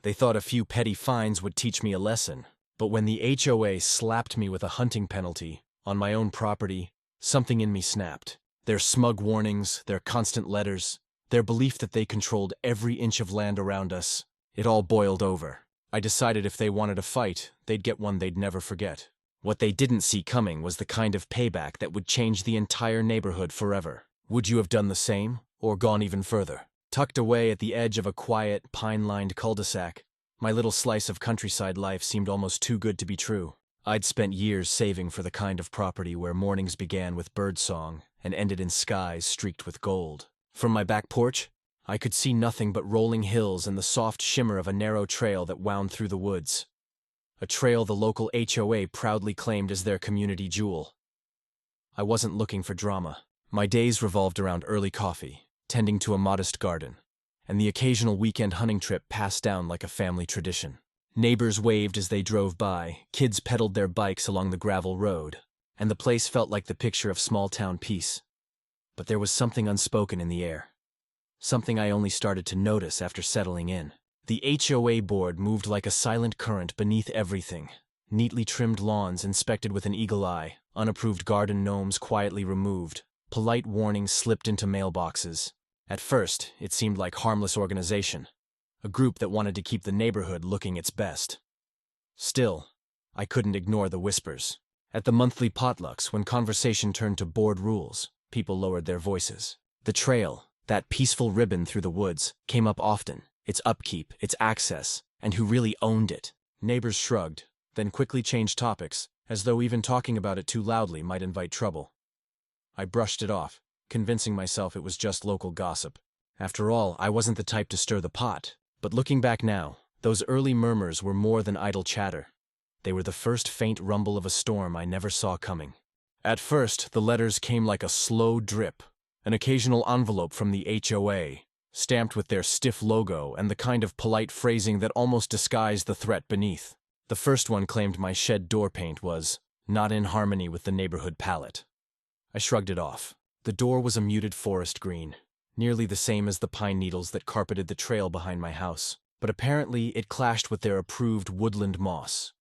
They thought a few petty fines would teach me a lesson. But when the HOA slapped me with a hunting penalty on my own property, something in me snapped. Their smug warnings, their constant letters, their belief that they controlled every inch of land around us, it all boiled over. I decided if they wanted a fight, they'd get one they'd never forget. What they didn't see coming was the kind of payback that would change the entire neighborhood forever. Would you have done the same, or gone even further? Tucked away at the edge of a quiet, pine-lined cul-de-sac, my little slice of countryside life seemed almost too good to be true. I'd spent years saving for the kind of property where mornings began with birdsong and ended in skies streaked with gold. From my back porch, I could see nothing but rolling hills and the soft shimmer of a narrow trail that wound through the woods. A trail the local HOA proudly claimed as their community jewel. I wasn't looking for drama. My days revolved around early coffee, tending to a modest garden, and the occasional weekend hunting trip passed down like a family tradition. Neighbors waved as they drove by, kids pedaled their bikes along the gravel road, and the place felt like the picture of small-town peace. But there was something unspoken in the air. Something I only started to notice after settling in. The HOA board moved like a silent current beneath everything. Neatly trimmed lawns inspected with an eagle eye, unapproved garden gnomes quietly removed, polite warnings slipped into mailboxes. At first, it seemed like harmless organization, a group that wanted to keep the neighborhood looking its best. Still, I couldn't ignore the whispers. At the monthly potlucks, when conversation turned to board rules, people lowered their voices. The trail, that peaceful ribbon through the woods, came up often. Its upkeep, its access, and who really owned it. Neighbors shrugged, then quickly changed topics, as though even talking about it too loudly might invite trouble. I brushed it off, convincing myself it was just local gossip. After all, I wasn't the type to stir the pot. But looking back now, those early murmurs were more than idle chatter. They were the first faint rumble of a storm I never saw coming. At first, the letters came like a slow drip, an occasional envelope from the HOA, stamped with their stiff logo and the kind of polite phrasing that almost disguised the threat beneath. The first one claimed my shed door paint was not in harmony with the neighborhood palette. I shrugged it off. The door was a muted forest green, nearly the same as the pine needles that carpeted the trail behind my house, but apparently it clashed with their approved woodland moss.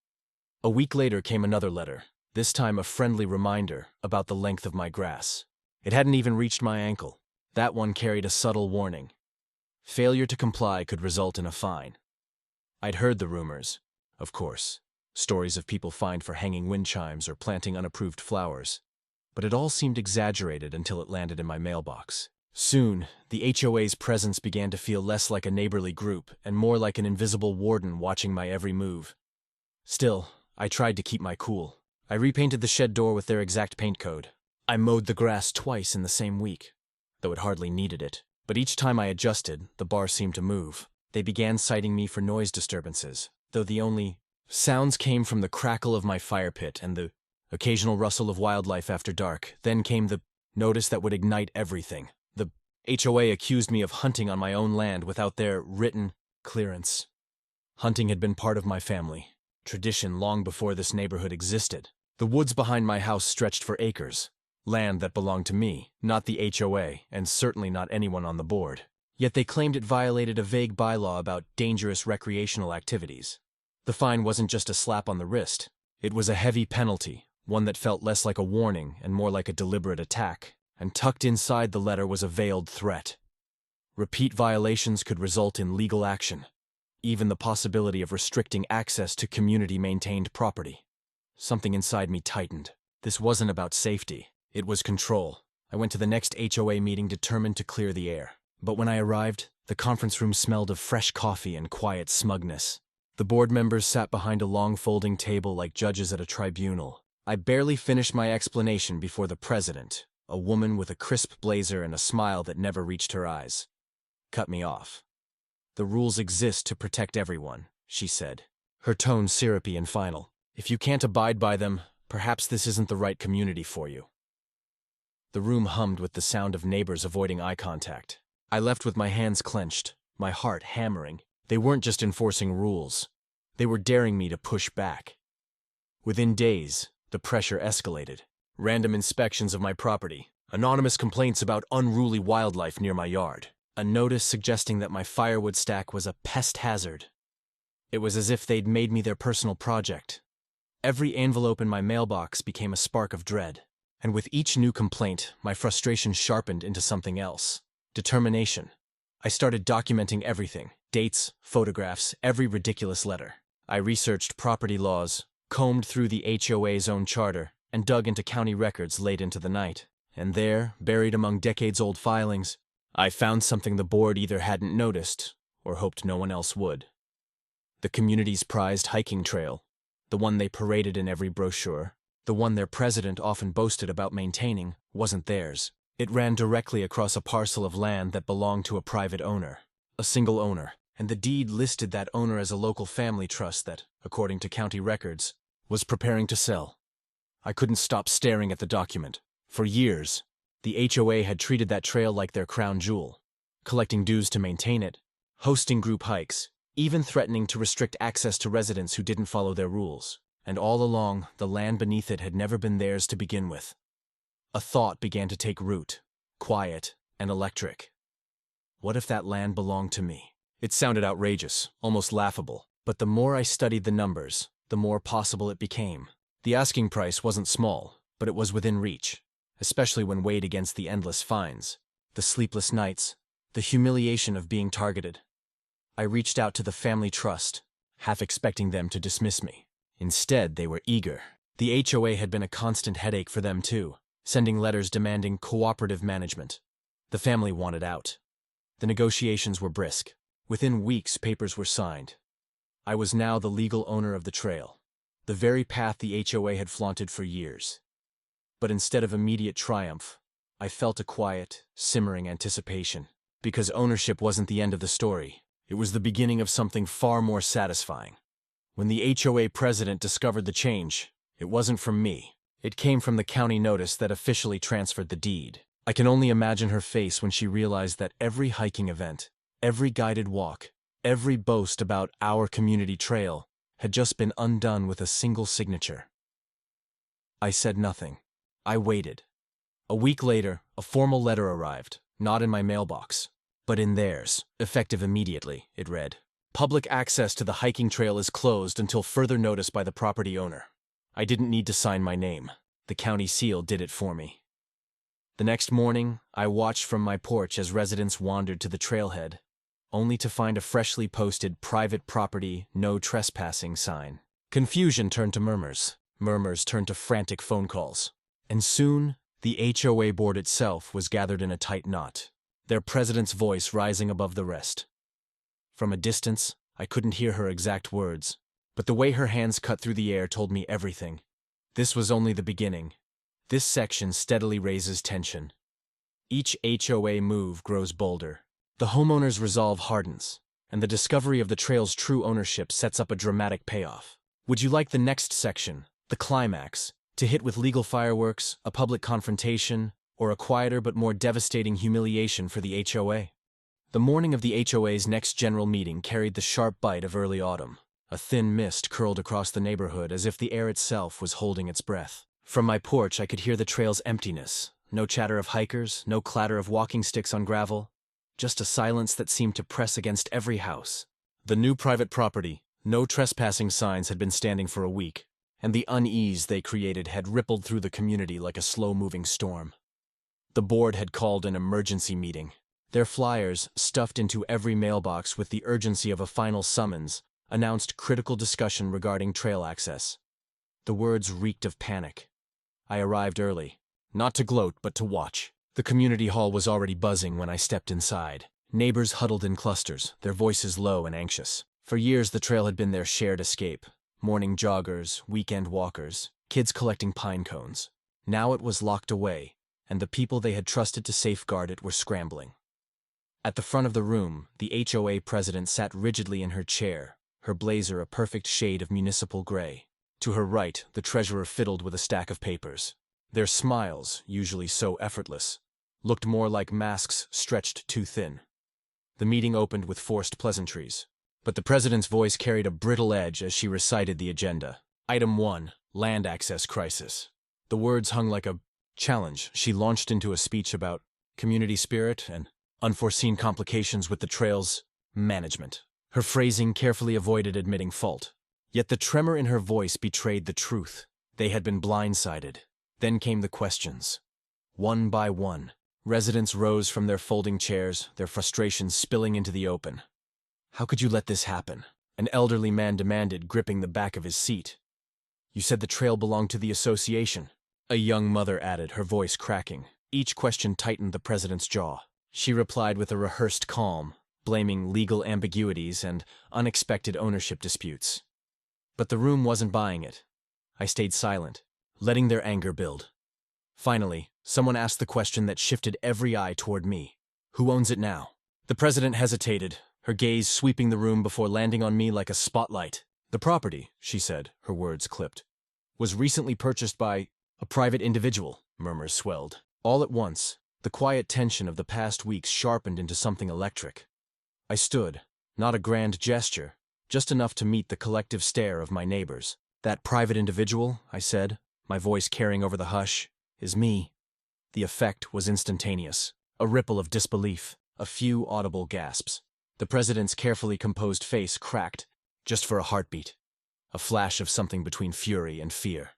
A week later came another letter, this time a friendly reminder about the length of my grass. It hadn't even reached my ankle. That one carried a subtle warning. Failure to comply could result in a fine. I'd heard the rumors, of course, stories of people fined for hanging wind chimes or planting unapproved flowers, but it all seemed exaggerated until it landed in my mailbox. Soon, the HOA's presence began to feel less like a neighborly group and more like an invisible warden watching my every move. Still, I tried to keep my cool. I repainted the shed door with their exact paint code. I mowed the grass twice in the same week, though it hardly needed it. But each time I adjusted, the bar seemed to move. They began citing me for noise disturbances, though the only sounds came from the crackle of my fire pit and the occasional rustle of wildlife after dark. Then came the notice that would ignite everything. The HOA accused me of hunting on my own land without their written clearance. Hunting had been part of my family, tradition long before this neighborhood existed. The woods behind my house stretched for acres. Land that belonged to me, not the HOA, and certainly not anyone on the board. Yet they claimed it violated a vague bylaw about dangerous recreational activities. The fine wasn't just a slap on the wrist. It was a heavy penalty, one that felt less like a warning and more like a deliberate attack. And tucked inside the letter was a veiled threat. Repeat violations could result in legal action, even the possibility of restricting access to community-maintained property. Something inside me tightened. This wasn't about safety. It was control. I went to the next HOA meeting determined to clear the air. But when I arrived, the conference room smelled of fresh coffee and quiet smugness. The board members sat behind a long folding table like judges at a tribunal. I barely finished my explanation before the president, a woman with a crisp blazer and a smile that never reached her eyes, cut me off. "The rules exist to protect everyone," she said, her tone syrupy and final. "If you can't abide by them, perhaps this isn't the right community for you." The room hummed with the sound of neighbors avoiding eye contact. I left with my hands clenched, my heart hammering. They weren't just enforcing rules. They were daring me to push back. Within days, the pressure escalated. Random inspections of my property, anonymous complaints about unruly wildlife near my yard, a notice suggesting that my firewood stack was a pest hazard. It was as if they'd made me their personal project. Every envelope in my mailbox became a spark of dread. And with each new complaint, my frustration sharpened into something else. Determination. I started documenting everything. Dates, photographs, every ridiculous letter. I researched property laws, combed through the HOA's own charter, and dug into county records late into the night. And there, buried among decades-old filings, I found something the board either hadn't noticed or hoped no one else would. The community's prized hiking trail, the one they paraded in every brochure, the one their president often boasted about maintaining, wasn't theirs. It ran directly across a parcel of land that belonged to a private owner, a single owner, and the deed listed that owner as a local family trust that, according to county records, was preparing to sell. I couldn't stop staring at the document. For years, the HOA had treated that trail like their crown jewel, collecting dues to maintain it, hosting group hikes, even threatening to restrict access to residents who didn't follow their rules. And all along, the land beneath it had never been theirs to begin with. A thought began to take root, quiet and electric. What if that land belonged to me? It sounded outrageous, almost laughable, but the more I studied the numbers, the more possible it became. The asking price wasn't small, but it was within reach, especially when weighed against the endless fines, the sleepless nights, the humiliation of being targeted. I reached out to the family trust, half expecting them to dismiss me. Instead, they were eager. The HOA had been a constant headache for them too, sending letters demanding cooperative management. The family wanted out. The negotiations were brisk. Within weeks, papers were signed. I was now the legal owner of the trail, the very path the HOA had flaunted for years. But instead of immediate triumph, I felt a quiet, simmering anticipation. Because ownership wasn't the end of the story. It was the beginning of something far more satisfying. When the HOA president discovered the change, it wasn't from me. It came from the county notice that officially transferred the deed. I can only imagine her face when she realized that every hiking event, every guided walk, every boast about our community trail had just been undone with a single signature. I said nothing. I waited. A week later, a formal letter arrived, not in my mailbox, but in theirs. Effective immediately, it read. Public access to the hiking trail is closed until further notice by the property owner. I didn't need to sign my name. The county seal did it for me. The next morning, I watched from my porch as residents wandered to the trailhead, only to find a freshly posted private property, no trespassing sign. Confusion turned to murmurs. Murmurs turned to frantic phone calls. And soon, the HOA board itself was gathered in a tight knot, their president's voice rising above the rest. From a distance, I couldn't hear her exact words, but the way her hands cut through the air told me everything. This was only the beginning. This section steadily raises tension. Each HOA move grows bolder. The homeowner's resolve hardens, and the discovery of the trail's true ownership sets up a dramatic payoff. Would you like the next section, the climax, to hit with legal fireworks, a public confrontation, or a quieter but more devastating humiliation for the HOA? The morning of the HOA's next general meeting carried the sharp bite of early autumn. A thin mist curled across the neighborhood as if the air itself was holding its breath. From my porch, I could hear the trail's emptiness. No chatter of hikers, no clatter of walking sticks on gravel. Just a silence that seemed to press against every house. The new private property, no trespassing signs had been standing for a week, and the unease they created had rippled through the community like a slow-moving storm. The board had called an emergency meeting. Their flyers, stuffed into every mailbox with the urgency of a final summons, announced critical discussion regarding trail access. The words reeked of panic. I arrived early, not to gloat but to watch. The community hall was already buzzing when I stepped inside. Neighbors huddled in clusters, their voices low and anxious. For years the trail had been their shared escape. Morning joggers, weekend walkers, kids collecting pine cones. Now it was locked away, and the people they had trusted to safeguard it were scrambling. At the front of the room, the HOA president sat rigidly in her chair, her blazer a perfect shade of municipal gray. To her right, the treasurer fiddled with a stack of papers. Their smiles, usually so effortless, looked more like masks stretched too thin. The meeting opened with forced pleasantries, but the president's voice carried a brittle edge as she recited the agenda. Item 1, Land Access Crisis. The words hung like a challenge. She launched into a speech about community spirit and unforeseen complications with the trail's management. Her phrasing carefully avoided admitting fault. Yet the tremor in her voice betrayed the truth. They had been blindsided. Then came the questions. One by one, residents rose from their folding chairs, their frustrations spilling into the open. "How could you let this happen?" an elderly man demanded, gripping the back of his seat. "You said the trail belonged to the association," a young mother added, her voice cracking. Each question tightened the president's jaw. She replied with a rehearsed calm, blaming legal ambiguities and unexpected ownership disputes. But the room wasn't buying it. I stayed silent, letting their anger build. Finally, someone asked the question that shifted every eye toward me. "Who owns it now?" The president hesitated, her gaze sweeping the room before landing on me like a spotlight. "The property," she said, her words clipped, "was recently purchased by a private individual." Murmurs swelled. All at once, the quiet tension of the past weeks sharpened into something electric. I stood, not a grand gesture, just enough to meet the collective stare of my neighbors. "That private individual," I said, my voice carrying over the hush, "is me." The effect was instantaneous. A ripple of disbelief, a few audible gasps. The president's carefully composed face cracked, just for a heartbeat. A flash of something between fury and fear.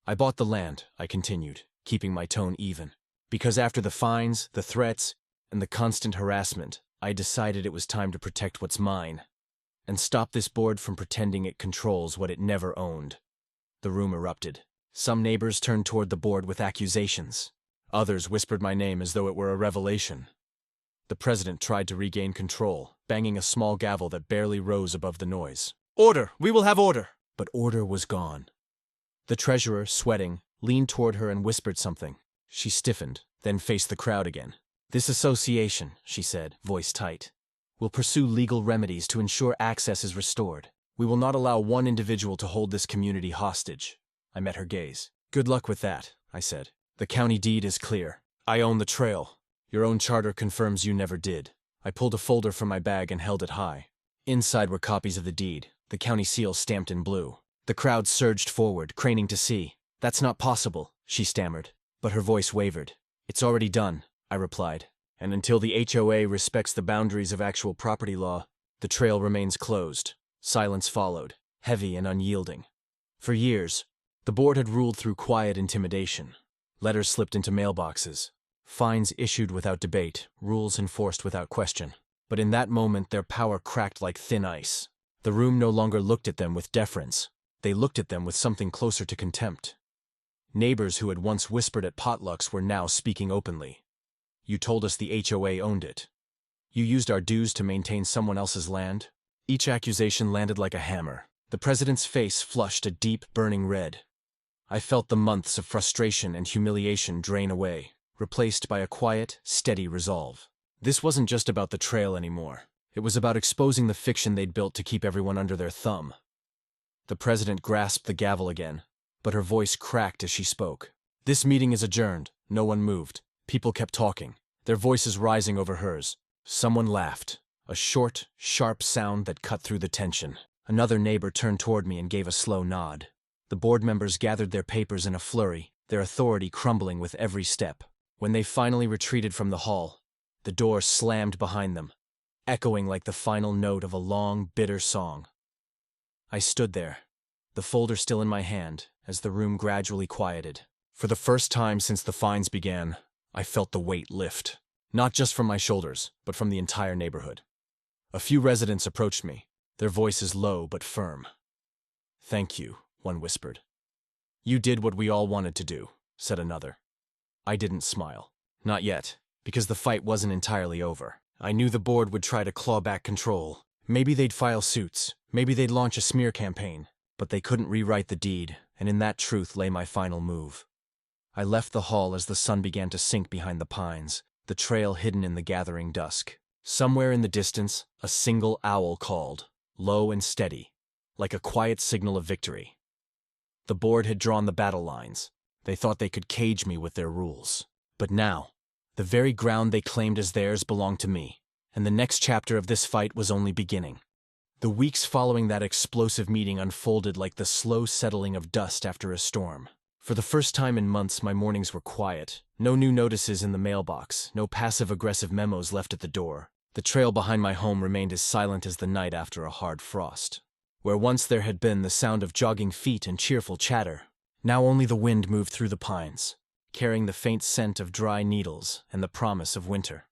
"I bought the land," I continued, keeping my tone even, "because after the fines, the threats, and the constant harassment, I decided it was time to protect what's mine, and stop this board from pretending it controls what it never owned." The room erupted. Some neighbors turned toward the board with accusations. Others whispered my name as though it were a revelation. The president tried to regain control, banging a small gavel that barely rose above the noise. "Order! We will have order!" But order was gone. The treasurer, sweating, leaned toward her and whispered something. She stiffened, then faced the crowd again. "This association," she said, voice tight, "will pursue legal remedies to ensure access is restored. We will not allow one individual to hold this community hostage." I met her gaze. "Good luck with that," I said. "The county deed is clear. I own the trail. Your own charter confirms you never did." I pulled a folder from my bag and held it high. Inside were copies of the deed, the county seal stamped in blue. The crowd surged forward, craning to see. "That's not possible," she stammered, but her voice wavered. "It's already done," I replied, "and until the HOA respects the boundaries of actual property law, the trail remains closed." Silence followed, heavy and unyielding. For years, the board had ruled through quiet intimidation. Letters slipped into mailboxes, fines issued without debate, rules enforced without question. But in that moment, their power cracked like thin ice. The room no longer looked at them with deference. They looked at them with something closer to contempt. Neighbors who had once whispered at potlucks were now speaking openly. "You told us the HOA owned it. You used our dues to maintain someone else's land." Each accusation landed like a hammer. The president's face flushed a deep, burning red. I felt the months of frustration and humiliation drain away, replaced by a quiet, steady resolve. This wasn't just about the trail anymore. It was about exposing the fiction they'd built to keep everyone under their thumb. The president grasped the gavel again, but her voice cracked as she spoke. "This meeting is adjourned." No one moved. People kept talking, their voices rising over hers. Someone laughed, a short, sharp sound that cut through the tension. Another neighbor turned toward me and gave a slow nod. The board members gathered their papers in a flurry, their authority crumbling with every step. When they finally retreated from the hall, the door slammed behind them, echoing like the final note of a long, bitter song. I stood there, the folder still in my hand, as the room gradually quieted. For the first time since the fines began, I felt the weight lift. Not just from my shoulders, but from the entire neighborhood. A few residents approached me, their voices low but firm. "Thank you," one whispered. "You did what we all wanted to do," said another. I didn't smile. Not yet, because the fight wasn't entirely over. I knew the board would try to claw back control. Maybe they'd file suits, maybe they'd launch a smear campaign, but they couldn't rewrite the deed, and in that truth lay my final move. I left the hall as the sun began to sink behind the pines, the trail hidden in the gathering dusk. Somewhere in the distance, a single owl called, low and steady, like a quiet signal of victory. The board had drawn the battle lines. They thought they could cage me with their rules. But now, the very ground they claimed as theirs belonged to me, and the next chapter of this fight was only beginning. The weeks following that explosive meeting unfolded like the slow settling of dust after a storm. For the first time in months, my mornings were quiet. No new notices in the mailbox, no passive-aggressive memos left at the door. The trail behind my home remained as silent as the night after a hard frost. Where once there had been the sound of jogging feet and cheerful chatter, now only the wind moved through the pines, carrying the faint scent of dry needles and the promise of winter.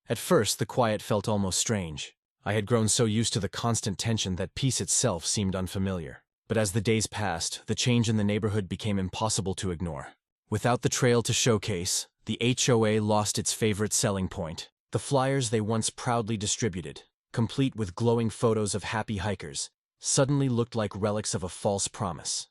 At first, the quiet felt almost strange. I had grown so used to the constant tension that peace itself seemed unfamiliar. But as the days passed, the change in the neighborhood became impossible to ignore. Without the trail to showcase, the HOA lost its favorite selling point. The flyers they once proudly distributed, complete with glowing photos of happy hikers, suddenly looked like relics of a false promise.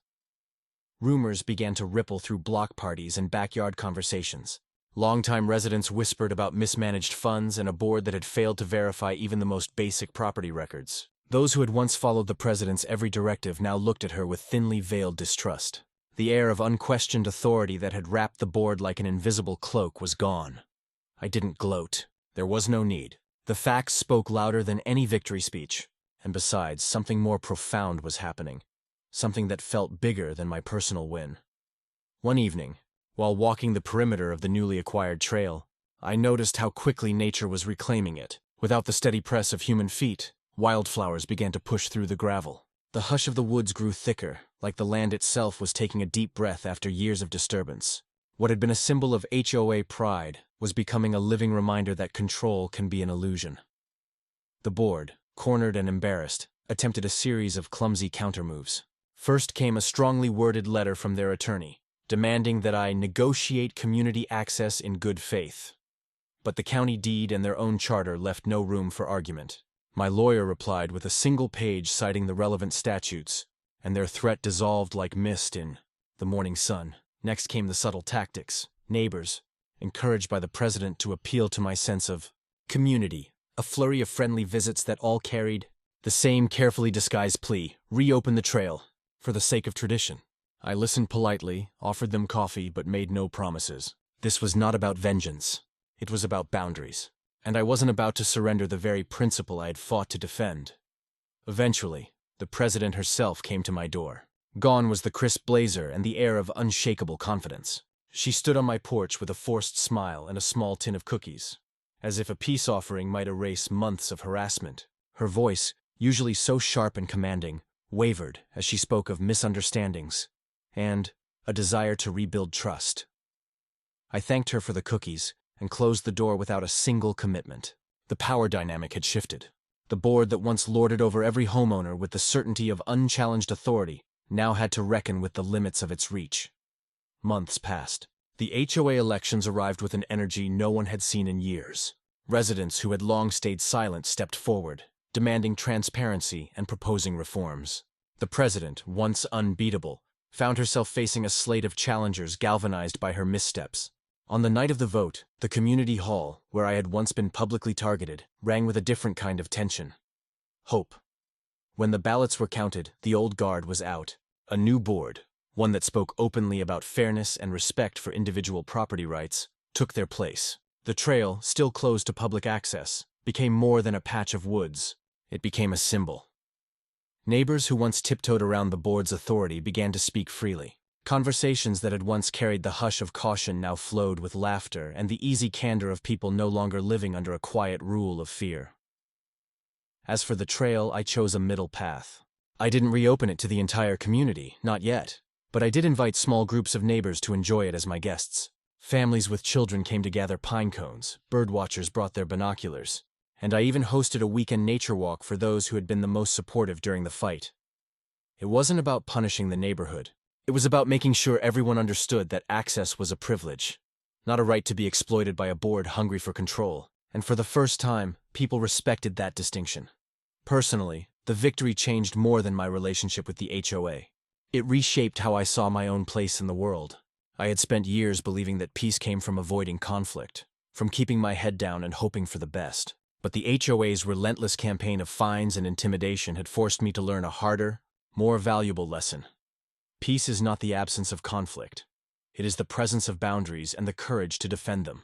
Rumors began to ripple through block parties and backyard conversations. Longtime residents whispered about mismanaged funds and a board that had failed to verify even the most basic property records. Those who had once followed the president's every directive now looked at her with thinly veiled distrust. The air of unquestioned authority that had wrapped the board like an invisible cloak was gone. I didn't gloat. There was no need. The facts spoke louder than any victory speech. And besides, something more profound was happening. Something that felt bigger than my personal win. One evening, while walking the perimeter of the newly acquired trail, I noticed how quickly nature was reclaiming it. Without the steady press of human feet, wildflowers began to push through the gravel. The hush of the woods grew thicker, like the land itself was taking a deep breath after years of disturbance. What had been a symbol of HOA pride was becoming a living reminder that control can be an illusion. The board, cornered and embarrassed, attempted a series of clumsy countermoves. First came a strongly worded letter from their attorney, demanding that I negotiate community access in good faith. But the county deed and their own charter left no room for argument. My lawyer replied with a single page citing the relevant statutes, and their threat dissolved like mist in the morning sun. Next came the subtle tactics. Neighbors, encouraged by the president to appeal to my sense of community, a flurry of friendly visits that all carried the same carefully disguised plea: reopen the trail, for the sake of tradition. I listened politely, offered them coffee, but made no promises. This was not about vengeance. It was about boundaries. And I wasn't about to surrender the very principle I had fought to defend. Eventually, the president herself came to my door. Gone was the crisp blazer and the air of unshakable confidence. She stood on my porch with a forced smile and a small tin of cookies, as if a peace offering might erase months of harassment. Her voice, usually so sharp and commanding, wavered as she spoke of misunderstandings and a desire to rebuild trust. I thanked her for the cookies and closed the door without a single commitment. The power dynamic had shifted. The board that once lorded over every homeowner with the certainty of unchallenged authority now had to reckon with the limits of its reach. Months passed. The HOA elections arrived with an energy no one had seen in years. Residents who had long stayed silent stepped forward, demanding transparency and proposing reforms. The president, once unbeatable, found herself facing a slate of challengers galvanized by her missteps. On the night of the vote, the community hall, where I had once been publicly targeted, rang with a different kind of tension. Hope. When the ballots were counted, the old guard was out. A new board, one that spoke openly about fairness and respect for individual property rights, took their place. The trail, still closed to public access, became more than a patch of woods. It became a symbol. Neighbors who once tiptoed around the board's authority began to speak freely. Conversations that had once carried the hush of caution now flowed with laughter and the easy candor of people no longer living under a quiet rule of fear. As for the trail, I chose a middle path. I didn't reopen it to the entire community, not yet, but I did invite small groups of neighbors to enjoy it as my guests. Families with children came to gather pine cones, birdwatchers brought their binoculars, and I even hosted a weekend nature walk for those who had been the most supportive during the fight. It wasn't about punishing the neighborhood. It was about making sure everyone understood that access was a privilege, not a right to be exploited by a board hungry for control. And for the first time, people respected that distinction. Personally, the victory changed more than my relationship with the HOA. It reshaped how I saw my own place in the world. I had spent years believing that peace came from avoiding conflict, from keeping my head down and hoping for the best. But the HOA's relentless campaign of fines and intimidation had forced me to learn a harder, more valuable lesson. Peace is not the absence of conflict. It is the presence of boundaries and the courage to defend them.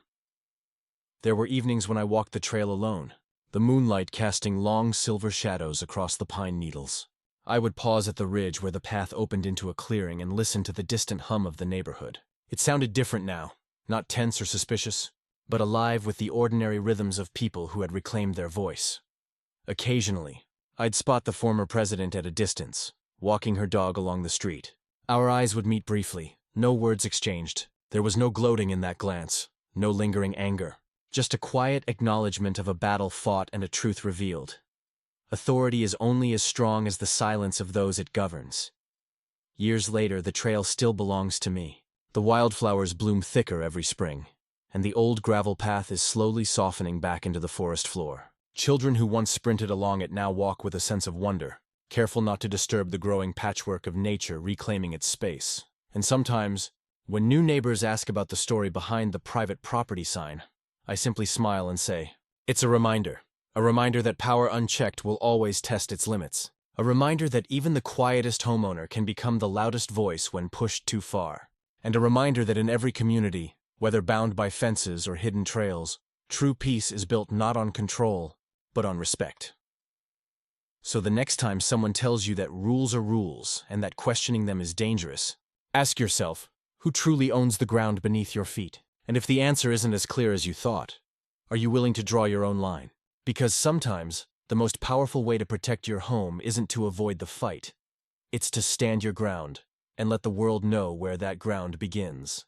There were evenings when I walked the trail alone, the moonlight casting long silver shadows across the pine needles. I would pause at the ridge where the path opened into a clearing and listen to the distant hum of the neighborhood. It sounded different now, not tense or suspicious, but alive with the ordinary rhythms of people who had reclaimed their voice. Occasionally, I'd spot the former president at a distance, walking her dog along the street. Our eyes would meet briefly, no words exchanged. There was no gloating in that glance, no lingering anger, just a quiet acknowledgement of a battle fought and a truth revealed. Authority is only as strong as the silence of those it governs. Years later, the trail still belongs to me. The wildflowers bloom thicker every spring, and the old gravel path is slowly softening back into the forest floor. Children who once sprinted along it now walk with a sense of wonder, careful not to disturb the growing patchwork of nature reclaiming its space. And sometimes, when new neighbors ask about the story behind the private property sign, I simply smile and say, it's a reminder that power unchecked will always test its limits. A reminder that even the quietest homeowner can become the loudest voice when pushed too far. And a reminder that in every community, whether bound by fences or hidden trails, true peace is built not on control, but on respect. So the next time someone tells you that rules are rules and that questioning them is dangerous, ask yourself, who truly owns the ground beneath your feet? And if the answer isn't as clear as you thought, are you willing to draw your own line? Because sometimes, the most powerful way to protect your home isn't to avoid the fight. It's to stand your ground and let the world know where that ground begins.